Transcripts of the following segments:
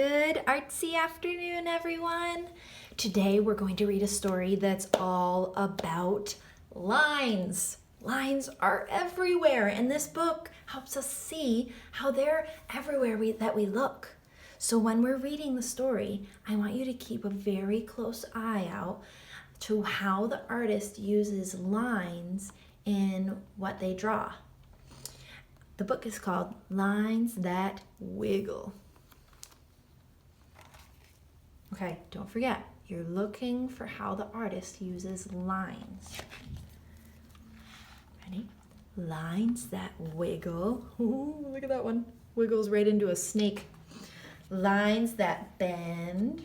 Good artsy afternoon, everyone. Today we're going to read a story that's all about lines. Lines are everywhere, and this book helps us see how they're everywhere that we look. So when we're reading the story, I want you to keep a very close eye out to how the artist uses lines in what they draw. The book is called Lines That Wiggle. Okay, don't forget, you're looking for how the artist uses lines. Ready? Lines that wiggle. Ooh, look at that one. Wiggles right into a snake. Lines that bend.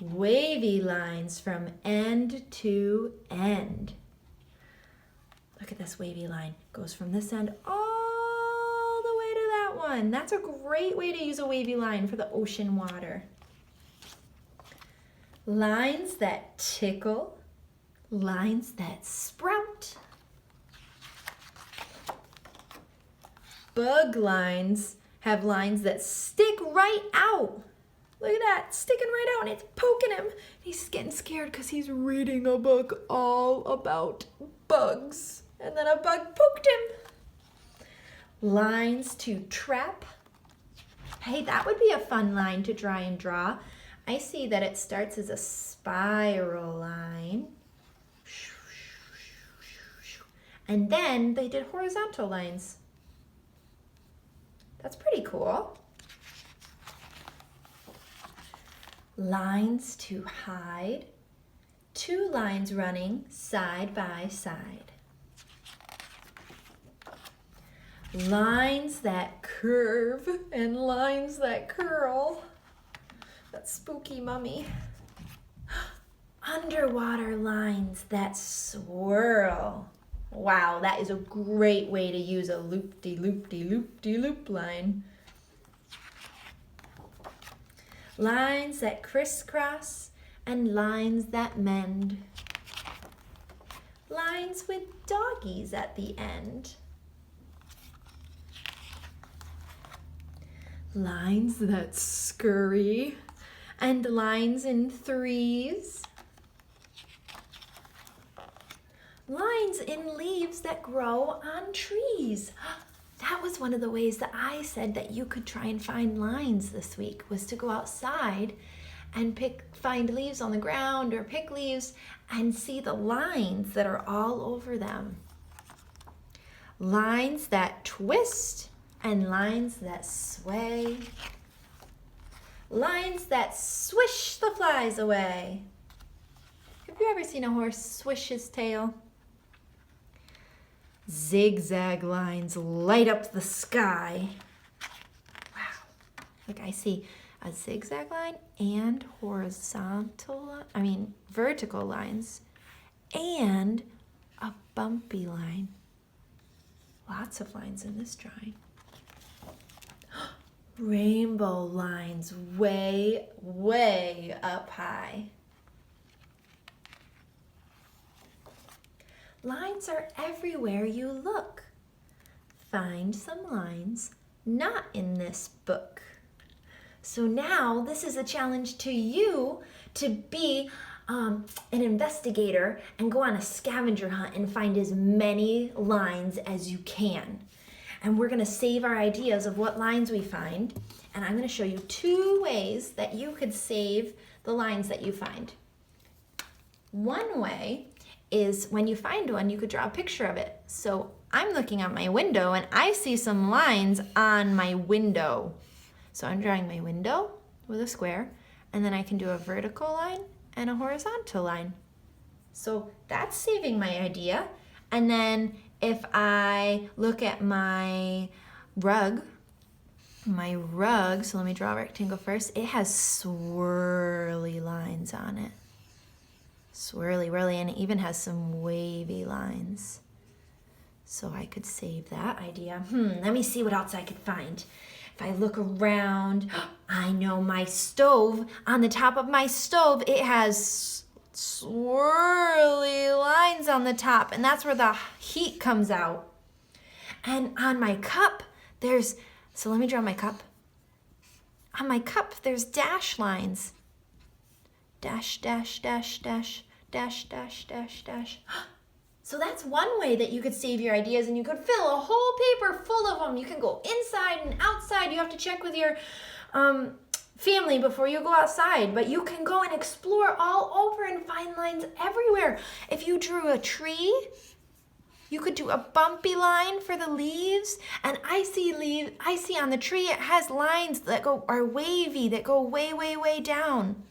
Wavy lines from end to end. Look at this wavy line. Goes from this end all the way to that one. That's a great way to use a wavy line for the ocean water. Lines that tickle. Lines that sprout. Bug lines have lines that stick right out. Look at that, sticking right out, and it's poking him. He's getting scared because he's reading a book all about bugs. And then a bug poked him. Lines to trap. Hey, that would be a fun line to try and draw. I see that it starts as a spiral line. And then they did horizontal lines. That's pretty cool. Lines to hide. Two lines running side by side. Lines that curve and lines that curl. That spooky mummy. Underwater lines that swirl. Wow, that is a great way to use a loop-de-loop-de-loop-de-loop line. Lines that crisscross and lines that mend. Lines with doggies at the end. Lines that scurry and lines in threes. Lines in leaves that grow on trees. That was one of the ways that I said that you could try and find lines this week, was to go outside and find leaves on the ground or pick leaves and see the lines that are all over them. Lines that twist and lines that sway. Lines that swish the flies away. Have you ever seen a horse swish his tail? Zigzag lines light up the sky. Wow. Look, I see a zigzag line and vertical lines and a bumpy line. Lots of lines in this drawing. Rainbow lines way, way up high. Lines are everywhere you look. Find some lines not in this book. So now this is a challenge to you to be an investigator and go on a scavenger hunt and find as many lines as you can. And we're going to save our ideas of what lines we find. And I'm going to show you 2 ways that you could save the lines that you find. One way is when you find one, you could draw a picture of it. So I'm looking out my window and I see some lines on my window. So I'm drawing my window with a square, and then I can do a vertical line and a horizontal line. So that's saving my idea. And then if I look at my rug, so let me draw a rectangle first. It has swirly lines on it. Swirly, whirly, and it even has some wavy lines. So I could save that idea. Let me see what else I could find. If I look around, I know my stove. On the top of my stove, it has swirly lines on the top, and that's where the heat comes out. And on my cup, so let me draw my cup. on my cup, there's dash lines. Dash, dash, dash, dash, dash, dash, dash, dash. So that's one way that you could save your ideas, and you could fill a whole paper full of them. You can go inside and outside. You have to check with your family before you go outside, but you can go and explore all over and find lines everywhere. If you drew a tree, you could do a bumpy line for the leaves, and I see on the tree it has lines that are wavy, that go way, way, way down.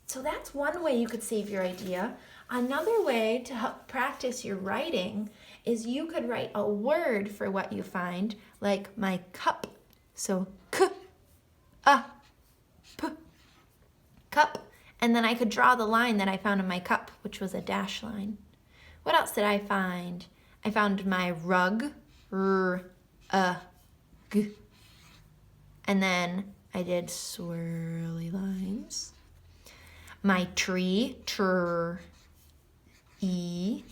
So that's one way you could save your idea. Another way to help practice your writing is you could write a word for what you find, like my cup. So cup. And then I could draw the line that I found in my cup, which was a dash line. What else did I find? I found my rug, g. And then I did swirly lines. My tree, E.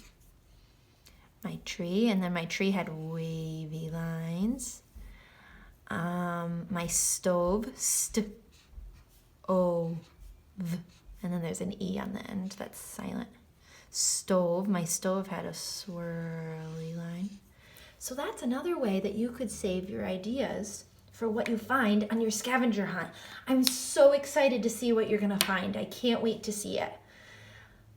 My tree, and then my tree had wavy lines. My stove, O, V. And then there's an E on the end that's silent. Stove, my stove had a swirly line. So that's another way that you could save your ideas for what you find on your scavenger hunt. I'm so excited to see what you're gonna find. I can't wait to see it.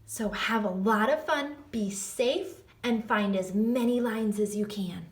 So have a lot of fun, be safe, and find as many lines as you can.